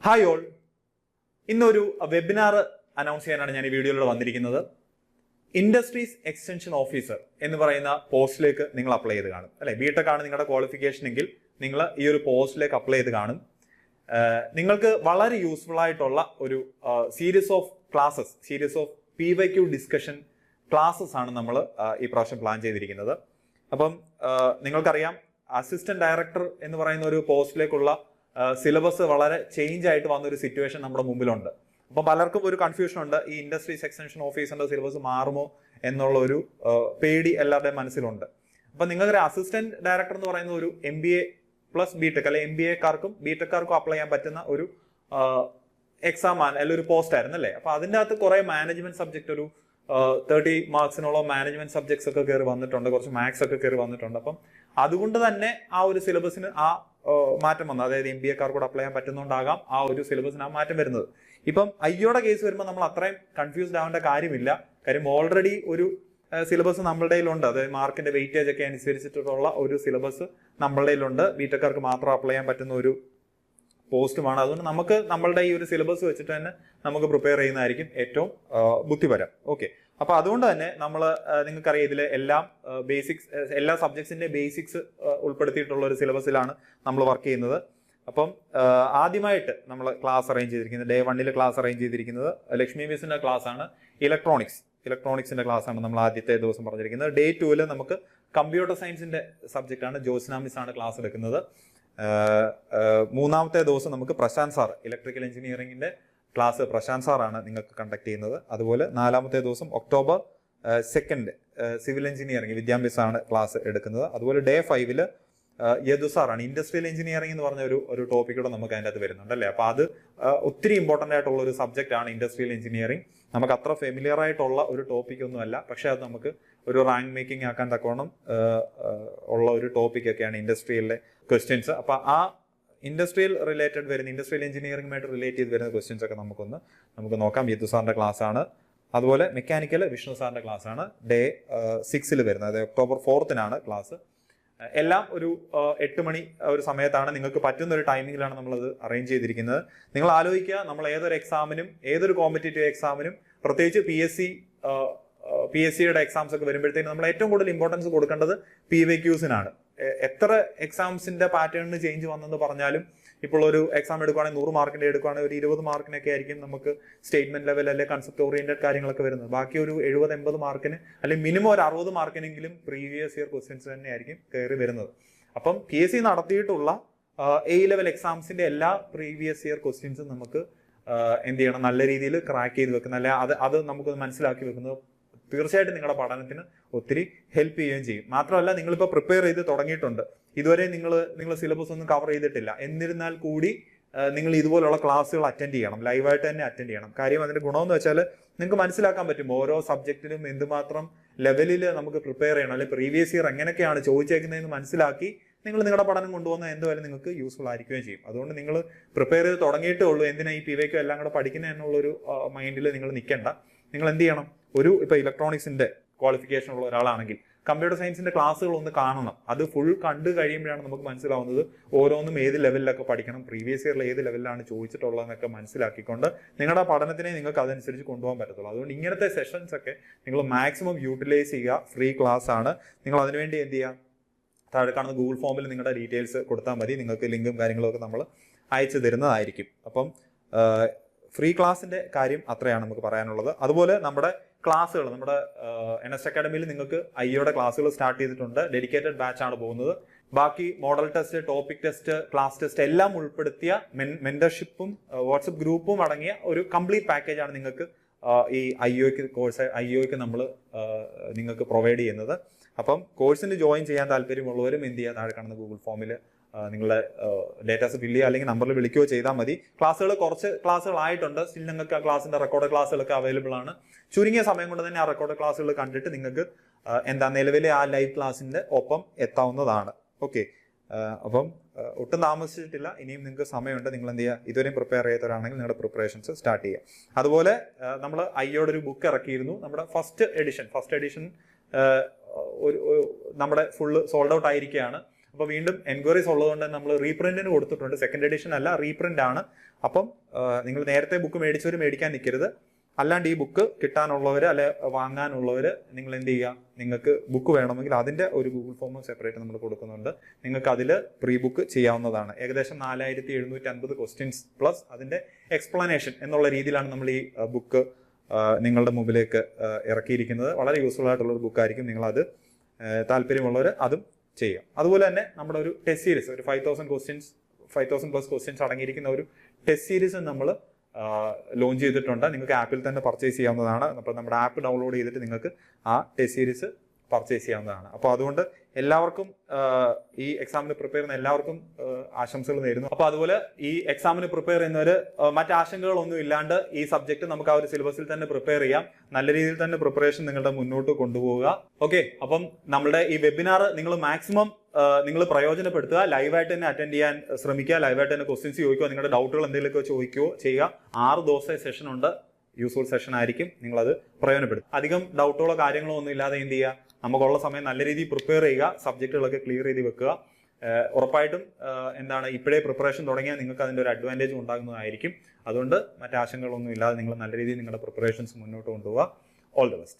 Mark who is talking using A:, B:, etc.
A: Hi all, ഇന്നൊരു webinar announce ചെയ്യാനാണ് ഞാൻ ഈ വീഡിയോയിലൂടെ വന്നിരിക്കുന്നത്. ഇൻഡസ്ട്രീസ് എക്സ്റ്റൻഷൻ ഓഫീസർ എന്ന് പറയുന്ന പോസ്റ്റിലേക്ക് നിങ്ങൾ അപ്ലൈ ചെയ്ത് കാണും അല്ലെ. ബിടെക് ആണ് നിങ്ങളുടെ ക്വാളിഫിക്കേഷൻ എങ്കിൽ നിങ്ങൾ ഈ ഒരു പോസ്റ്റിലേക്ക് അപ്ലൈ ചെയ്ത് കാണും. നിങ്ങൾക്ക് വളരെ യൂസ്ഫുൾ ആയിട്ടുള്ള ഒരു series of classes, series of PYQ discussion classes ആണ് നമ്മൾ ഈ പ്രാവശ്യം പ്ലാൻ ചെയ്തിരിക്കുന്നത്. അപ്പം നിങ്ങൾക്കറിയാം, അസിസ്റ്റന്റ് ഡയറക്ടർ എന്ന് പറയുന്ന ഒരു പോസ്റ്റിലേക്കുള്ള സിലബസ് വളരെ ചേഞ്ച് ആയിട്ട് വന്നൊരു സിറ്റുവേഷൻ നമ്മുടെ മുമ്പിലുണ്ട്. അപ്പം പലർക്കും ഒരു കൺഫ്യൂഷൻ ഉണ്ട്, ഈ ഇൻഡസ്ട്രീസ് എക്സ്റ്റൻഷൻ ഓഫീസറിന്റെ സിലബസ് മാറുമോ എന്നുള്ള ഒരു പേടി എല്ലാവരുടെയും മനസ്സിലുണ്ട്. അപ്പം നിങ്ങൾക്കൊരു അസിസ്റ്റന്റ് ഡയറക്ടർ എന്ന് പറയുന്ന ഒരു MBA പ്ലസ് BTech അല്ലെ MBA കാർക്കും BTech കാർക്കും അപ്ലൈ ചെയ്യാൻ പറ്റുന്ന ഒരു എക്സാം അല്ലെങ്കിൽ ഒരു പോസ്റ്റ് ആയിരുന്നു അല്ലേ. അപ്പൊ അതിൻ്റെ അകത്ത് കുറെ മാനേജ്മെന്റ് സബ്ജക്ട്, ഒരു 30 മാർക്സിനുള്ള മാനേജ്മെന്റ് സബ്ജക്ട്സ് ഒക്കെ കയറി വന്നിട്ടുണ്ട്, കുറച്ച് മാത്സ് ഒക്കെ കയറി വന്നിട്ടുണ്ട്. അപ്പം അതുകൊണ്ട് തന്നെ ആ ഒരു സിലബസിന് മാറ്റം വന്നു. അതായത് MBA കാർക്ക് കൂടെ അപ്ലൈ ചെയ്യാൻ പറ്റുന്നതുകൊണ്ടാകാം ആ ഒരു സിലബസിന് ആ മാറ്റം വരുന്നത്. ഇപ്പം IOയുടെ കേസ് വരുമ്പോൾ നമ്മൾ അത്രയും കൺഫ്യൂസ്ഡ് ആവേണ്ട കാര്യമില്ല. കാര്യം ഓൾറെഡി ഒരു സിലബസ് നമ്മളുടെ കയ്യിലുണ്ട്. അതായത് മാർക്കിന്റെ വെയിറ്റേജ് ഒക്കെ അനുസരിച്ചിട്ടുള്ള ഒരു സിലബസ് നമ്മളുടെ കയ്യിലുണ്ട്. BTech കാർക്ക് മാത്രം അപ്ലൈ ചെയ്യാൻ പറ്റുന്ന ഒരു പോസ്റ്റുമാണ്. അതുകൊണ്ട് നമുക്ക് നമ്മളുടെ ഈ ഒരു സിലബസ് വെച്ചിട്ട് തന്നെ നമുക്ക് പ്രിപ്പയർ ചെയ്യുന്നതായിരിക്കും ഏറ്റവും ബുദ്ധിപരം. ഓക്കെ, അപ്പൊ അതുകൊണ്ട് തന്നെ നമ്മൾ നിങ്ങൾക്കറിയാം, ഇതിലെ എല്ലാം ബേസിക്സ്, എല്ലാ സബ്ജക്ട്സിന്റെ ബേസിക്സ് ഉൾപ്പെടുത്തിയിട്ടുള്ള ഒരു സിലബസിലാണ് നമ്മൾ വർക്ക് ചെയ്യുന്നത്. അപ്പം ആദ്യമായിട്ട് നമ്മൾ ക്ലാസ് അറേഞ്ച് ചെയ്തിരിക്കുന്നത്, Day 1 ക്ലാസ് അറേഞ്ച് ചെയ്തിരിക്കുന്നത് ലക്ഷ്മി മിസ്സിന്റെ ക്ലാസ് ആണ്. ഇലക്ട്രോണിക്സിന്റെ ക്ലാസ് ആണ് നമ്മൾ ആദ്യത്തെ ദിവസം പറഞ്ഞിരിക്കുന്നത്. Day 2 നമുക്ക് കമ്പ്യൂട്ടർ സയൻസിന്റെ സബ്ജക്റ്റ് ആണ്, ജോസ്ന മിസ് ആണ് ക്ലാസ് എടുക്കുന്നത്. മൂന്നാമത്തെ ദിവസം നമുക്ക് പ്രശാന്ത് സാർ, ഇലക്ട്രിക്കൽ എഞ്ചിനീയറിംഗിന്റെ ക്ലാസ് പ്രശാന്ത് സാറാണ് നിങ്ങൾക്ക് കണ്ടക്ട് ചെയ്യുന്നത്. അതുപോലെ 4ാമത്തെ ദിവസം October 2 സിവിൽ എഞ്ചിനീയറിംഗ് വിദ്യാഭ്യാസമാണ് ക്ലാസ് എടുക്കുന്നത്. അതുപോലെ Day 5 യദു സാറാണ്, ഇൻഡസ്ട്രിയൽ എഞ്ചിനീയറിംഗ് എന്ന് പറഞ്ഞ ഒരു ടോപ്പിക് കൂടെ നമുക്ക് അതിൻ്റെ അകത്ത് വരുന്നുണ്ട് അല്ലേ. അപ്പൊ അത് ഒത്തിരി ഇമ്പോർട്ടൻ്റ് ആയിട്ടുള്ള ഒരു സബ്ജക്റ്റ് ആണ് ഇൻഡസ്ട്രിയൽ എഞ്ചിനീയറിംഗ്. നമുക്ക് അത്ര ഫെമിലിയർ ആയിട്ടുള്ള ഒരു ടോപ്പിക് ഒന്നുമല്ല, പക്ഷെ അത് നമുക്ക് ഒരു റാങ്ക് മേക്കിംഗ് ആക്കാൻ തക്കോണം ഉള്ള ഒരു ടോപ്പിക് ഒക്കെയാണ് ഇൻഡസ്ട്രിയലിലെ ക്വസ്റ്റ്യൻസ്. അപ്പൊ ആ ഇൻഡസ്ട്രിയൽ റിലേറ്റഡ് വരുന്ന, ഇൻഡസ്ട്രിയൽ എഞ്ചിനീയറിംഗുമായിട്ട് റിലേറ്റ് ചെയ്ത് വരുന്ന ക്വസ്റ്റ്യൻസ് ഒക്കെ നമുക്ക് നോക്കാം. യദു സാറിന്റെ ക്ലാസ് ആണ്. അതുപോലെ മെക്കാനിക്കൽ വിഷ്ണു സാറിന്റെ ക്ലാസ് ആണ് Day 6 വരുന്നത്. അതായത് October 4 ക്ലാസ്. എല്ലാം ഒരു 8 മണി ഒരു സമയത്താണ്, നിങ്ങൾക്ക് പറ്റുന്ന ഒരു ടൈമിങ്ങിലാണ് നമ്മളത് അറേഞ്ച് ചെയ്തിരിക്കുന്നത്. നിങ്ങൾ ആലോചിക്കുക, നമ്മൾ ഏതൊരു എക്സാമിനും, ഏതൊരു കോമ്പറ്റേറ്റീവ് എക്സാമിനും, പ്രത്യേകിച്ച് PSCയുടെ എക്സാംസ് ഒക്കെ വരുമ്പോഴത്തേക്കും നമ്മൾ ഏറ്റവും കൂടുതൽ ഇമ്പോർട്ടൻസ് കൊടുക്കേണ്ടത് PYQസിനാണ്. എത്ര എക്സാംസിന്റെ പാറ്റേണിന് ചേഞ്ച് വന്നെന്ന് പറഞ്ഞാലും, ഇപ്പോൾ ഒരു എക്സാം എടുക്കുകയാണെങ്കിൽ 100 മാർക്കിന്റെ എടുക്കുകയാണെങ്കിൽ ഒരു 20 മാർക്കിനൊക്കെ ആയിരിക്കും നമുക്ക് സ്റ്റേറ്റ്മെന്റ് ലെവൽ അല്ലെങ്കിൽ കൺസെപ്റ്റ് ഓറിയന്റഡ് കാര്യങ്ങളൊക്കെ വരുന്നത്. ബാക്കി ഒരു 70-80 മാർക്കിന് അല്ലെങ്കിൽ മിനിമം ഒരു 60 മാർക്കിനെങ്കിലും പ്രീവിയസ് ഇയർ ക്വസ്റ്റ്യൻസ് തന്നെ ആയിരിക്കും കയറി വരുന്നത്. അപ്പം PSC നടത്തിയിട്ടുള്ള A ലെവൽ എക്സാംസിന്റെ എല്ലാ പ്രീവിയസ് ഇയർ ക്വസ്റ്റ്യൻസും നമുക്ക് എന്ത് ചെയ്യണം, നല്ല രീതിയിൽ ക്രാക്ക് ചെയ്ത് വെക്കുന്ന, അല്ലെ അത് നമുക്ക് മനസ്സിലാക്കി വെക്കുന്നത് തീർച്ചയായിട്ടും നിങ്ങളുടെ പഠനത്തിന് ഒത്തിരി ഹെൽപ്പ് ചെയ്യുകയും ചെയ്യും. മാത്രമല്ല, നിങ്ങളിപ്പോൾ പ്രിപ്പയർ ചെയ്ത് തുടങ്ങിയിട്ടുണ്ട്, ഇതുവരെ നിങ്ങൾ സിലബസ് ഒന്നും കവർ ചെയ്തിട്ടില്ല, എന്നിരുന്നാൽ കൂടി നിങ്ങൾ ഇതുപോലുള്ള ക്ലാസ്സുകൾ അറ്റൻഡ് ചെയ്യണം, ലൈവായിട്ട് തന്നെ അറ്റൻഡ് ചെയ്യണം. കാര്യം അതിന്റെ ഗുണമെന്ന് വെച്ചാൽ നിങ്ങൾക്ക് മനസ്സിലാക്കാൻ പറ്റും ഓരോ സബ്ജക്റ്റിനും എന്തുമാത്രം ലെവലിൽ നമുക്ക് പ്രിപ്പയർ ചെയ്യണം, അല്ലെങ്കിൽ പ്രീവിയസ് ഇയർ എങ്ങനെയൊക്കെയാണ് ചോദിച്ചേക്കുന്നതെന്ന് മനസ്സിലാക്കി നിങ്ങൾ നിങ്ങളുടെ പഠനം കൊണ്ടുപോകുന്ന എന്തായാലും നിങ്ങൾക്ക് യൂസ്ഫുൾ ആയിരിക്കുകയും ചെയ്യും. അതുകൊണ്ട് നിങ്ങൾ പ്രിപ്പയർ ചെയ്ത് തുടങ്ങിയിട്ടേ ഉള്ളൂ, എന്തിനാ ഈ PYQ എല്ലാം കൂടെ പഠിക്കുന്നത് എന്നുള്ളൊരു മൈൻഡിൽ നിങ്ങൾ നിൽക്കേണ്ട. നിങ്ങൾ എന്ത് ചെയ്യണം, ഇപ്പൊ ഇലക്ട്രോണിക്സിന്റെ ക്വാളിഫിക്കേഷൻ ഉള്ള ഒരാളാണെങ്കിൽ കമ്പ്യൂട്ടർ സയൻസിന്റെ ക്ലാസ്സുകൾ ഒന്ന് കാണണം. അത് ഫുൾ കണ്ടു കഴിയുമ്പോഴാണ് നമുക്ക് മനസ്സിലാവുന്നത് ഓരോന്നും ഏത് ലെവലിലൊക്കെ പഠിക്കണം, പ്രീവിയസ് ഇയറിൽ ഏത് ലെവലിലാണ് ചോദിച്ചിട്ടുള്ളതെന്നൊക്കെ മനസ്സിലാക്കിക്കൊണ്ട് നിങ്ങളുടെ പഠനത്തിനെ നിങ്ങൾക്ക് അതനുസരിച്ച് കൊണ്ടുപോകാൻ പറ്റത്തുള്ളൂ. അതുകൊണ്ട് ഇങ്ങനത്തെ സെഷൻസ് ഒക്കെ നിങ്ങൾ മാക്സിമം യൂട്ടിലൈസ് ചെയ്യുക. ഫ്രീ ക്ലാസ് ആണ്. നിങ്ങൾ അതിനുവേണ്ടി എന്ത് ചെയ്യുക, താഴെ കാണുന്ന Google ഫോമിൽ നിങ്ങളുടെ ഡീറ്റെയിൽസ് കൊടുത്താൽ മതി. നിങ്ങൾക്ക് ലിങ്കും കാര്യങ്ങളും ഒക്കെ നമ്മൾ അയച്ചു തരുന്നതായിരിക്കും. അപ്പം ഫ്രീ ക്ലാസിന്റെ കാര്യം അത്രയാണ് നമുക്ക് പറയാനുള്ളത്. അതുപോലെ നമ്മുടെ ക്ലാസ്സുകൾ, നമ്മുടെ NS അക്കാഡമിയിൽ നിങ്ങൾക്ക് IOയുടെ ക്ലാസ്സുകൾ സ്റ്റാർട്ട് ചെയ്തിട്ടുണ്ട്. ഡെഡിക്കേറ്റഡ് ബാച്ച് ആണ് പോകുന്നത്. ബാക്കി model test, topic test, class test എല്ലാം ഉൾപ്പെടുത്തിയ മെന്റർഷിപ്പും വാട്സപ്പ് ഗ്രൂപ്പും അടങ്ങിയ ഒരു കംപ്ലീറ്റ് പാക്കേജ് ആണ് നിങ്ങൾക്ക് ഈ IOയ്ക്ക് നമ്മൾ നിങ്ങൾക്ക് പ്രൊവൈഡ് ചെയ്യുന്നത്. അപ്പം കോഴ്സിന് ജോയിൻ ചെയ്യാൻ താല്പര്യമുള്ളവരും എന്ത് ചെയ്യുക, താഴെ കാണുന്ന Google ഫോമിൽ നിങ്ങളുടെ ഡേറ്റാസ് ഫില്ല് ചെയ്യുക, അല്ലെങ്കിൽ നമ്പറിൽ വിളിക്കുകയോ ചെയ്താൽ മതി. കുറച്ച് ക്ലാസ്സുകളായിട്ടുണ്ട്. സ്റ്റിൽ നിങ്ങൾക്ക് ആ ക്ലാസ്സിന്റെ റെക്കോർഡ് ക്ലാസ്സുകളൊക്കെ അവൈലബിൾ ആണ്. ചുരുങ്ങിയ സമയം കൊണ്ട് തന്നെ ആ റെക്കോർഡ് ക്ലാസ്സുകൾ കണ്ടിട്ട് നിങ്ങൾക്ക് നിലവിലെ ആ ലൈവ് ക്ലാസ്സിന്റെ ഒപ്പം എത്താവുന്നതാണ്. ഓക്കെ, അപ്പം ഒട്ടും താമസിച്ചിട്ടില്ല, ഇനിയും നിങ്ങൾക്ക് സമയമുണ്ട്. നിങ്ങൾ എന്ത് ചെയ്യുക, ഇതുവരെയും പ്രിപ്പയർ ചെയ്യാത്തവരാണെങ്കിൽ നിങ്ങളുടെ പ്രിപ്പറേഷൻസ് സ്റ്റാർട്ട് ചെയ്യുക. അതുപോലെ നമ്മൾ IOയുടെ ഒരു ബുക്ക് ഇറക്കിയിരുന്നു. നമ്മുടെ ഫസ്റ്റ് എഡിഷൻ നമ്മുടെ ഫുള്ള് സോൾഡ് ഔട്ട് ആയിരിക്കുകയാണ്. അപ്പോൾ വീണ്ടും എൻക്വയറീസ് ഉള്ളതുകൊണ്ട് നമ്മൾ റീപ്രിന്റിന് കൊടുത്തിട്ടുണ്ട്. സെക്കൻഡ് എഡിഷൻ അല്ല, റീപ്രിന്റ് ആണ്. അപ്പം നിങ്ങൾ നേരത്തെ ബുക്ക് മേടിച്ചവർ മേടിക്കാൻ നിൽക്കരുത്. അല്ലാണ്ട് ഈ ബുക്ക് കിട്ടാനുള്ളവർ അല്ലെ വാങ്ങാനുള്ളവർ നിങ്ങൾ എന്ത് ചെയ്യുക, നിങ്ങൾക്ക് ബുക്ക് വേണമെങ്കിൽ അതിൻ്റെ ഒരു ഗൂഗിൾ ഫോം സെപ്പറേറ്റ് നമ്മൾ കൊടുക്കുന്നുണ്ട്. നിങ്ങൾക്ക് അതിൽ പ്രീ ബുക്ക് ചെയ്യാവുന്നതാണ്. ഏകദേശം 4750 ക്വസ്റ്റ്യൻസ് പ്ലസ് അതിൻ്റെ എക്സ്പ്ലനേഷൻ എന്നുള്ള രീതിയിലാണ് നമ്മൾ ഈ ബുക്ക് നിങ്ങളുടെ മുമ്പിലേക്ക് ഇറക്കിയിരിക്കുന്നത്. വളരെ യൂസ്ഫുൾ ആയിട്ടുള്ളൊരു ബുക്കായിരിക്കും. നിങ്ങളത് താല്പര്യമുള്ളവർ അതും ചെയ്യുക. അതുപോലെ തന്നെ നമ്മുടെ ഒരു ടെസ്റ്റ് സീരീസ്, ഒരു 5000 പ്ലസ് ക്വസ്റ്റ്യൻസ് അടങ്ങിയിരിക്കുന്ന ഒരു ടെസ്റ്റ് സീരീസ് നമ്മൾ ലോഞ്ച് ചെയ്തിട്ടുണ്ട്. നിങ്ങൾക്ക് ആപ്പിൽ തന്നെ പർച്ചേസ് ചെയ്യാവുന്നതാണ്. അപ്പോൾ നമ്മുടെ ആപ്പ് ഡൗൺലോഡ് ചെയ്തിട്ട് നിങ്ങൾക്ക് ആ ടെസ്റ്റ് സീരീസ് പർച്ചേസ് ചെയ്യാവുന്നതാണ്. അപ്പോൾ അതുകൊണ്ട് എല്ലാവർക്കും ഈ എക്സാമിന് പ്രിപ്പയർ ചെയ്യുന്ന എല്ലാവർക്കും ആശംസകൾ നേരുന്നു. അപ്പോൾ അതുപോലെ ഈ എക്സാമിന് പ്രിപ്പയർ ചെയ്യുന്നവർ മറ്റ് ആശങ്കകളൊന്നും ഇല്ലാണ്ട് ഈ സബ്ജക്ട് നമുക്ക് ആ ഒരു സിലബസിൽ തന്നെ പ്രിപ്പയർ ചെയ്യാം. നല്ല രീതിയിൽ തന്നെ പ്രിപ്പറേഷൻ നിങ്ങളുടെ മുന്നോട്ട് കൊണ്ടുപോവുക. ഓക്കെ, അപ്പം നമ്മുടെ ഈ വെബിനാർ നിങ്ങൾ മാക്സിമം നിങ്ങൾ പ്രയോജനപ്പെടുത്തുക. ലൈവായിട്ട് തന്നെ അറ്റൻഡ് ചെയ്യാൻ ശ്രമിക്കുക. ലൈവായിട്ട് തന്നെ ക്വസ്റ്റ്യൻസ് ചോദിക്കുക. നിങ്ങളുടെ ഡൗട്ടുകൾ എന്തെങ്കിലുമൊക്കെ ചോദിക്കുകയോ ചെയ്യുക. 6 ദിവസത്തെ സെഷൻ ഉണ്ട്. യൂസ്ഫുൾ സെഷൻ ആയിരിക്കും. നിങ്ങളത് പ്രയോജനപ്പെടുത്തും. അധികം ഡൗട്ടുകളോ കാര്യങ്ങളോ ഒന്നും ഇല്ലാതെ എന്ത് ചെയ്യുക, നമുക്കുള്ള സമയം നല്ല രീതിയിൽ പ്രിപ്പയർ ചെയ്യുക. സബ്ജക്റ്റുകളൊക്കെ ക്ലിയർ ചെയ്ത് വെക്കുക. ഉറപ്പായിട്ടും ഇപ്പോഴേ പ്രിപ്പറേഷൻ തുടങ്ങിയാൽ നിങ്ങൾക്ക് അതിൻ്റെ ഒരു അഡ്വാൻറ്റേജ് ഉണ്ടാകുന്നതായിരിക്കും. അതുകൊണ്ട് മറ്റാശങ്കകളൊന്നും ഇല്ലാതെ നിങ്ങൾ നല്ല രീതിയിൽ നിങ്ങളുടെ പ്രിപ്പറേഷൻസ് മുന്നോട്ട് കൊണ്ടുപോവുക. All the best.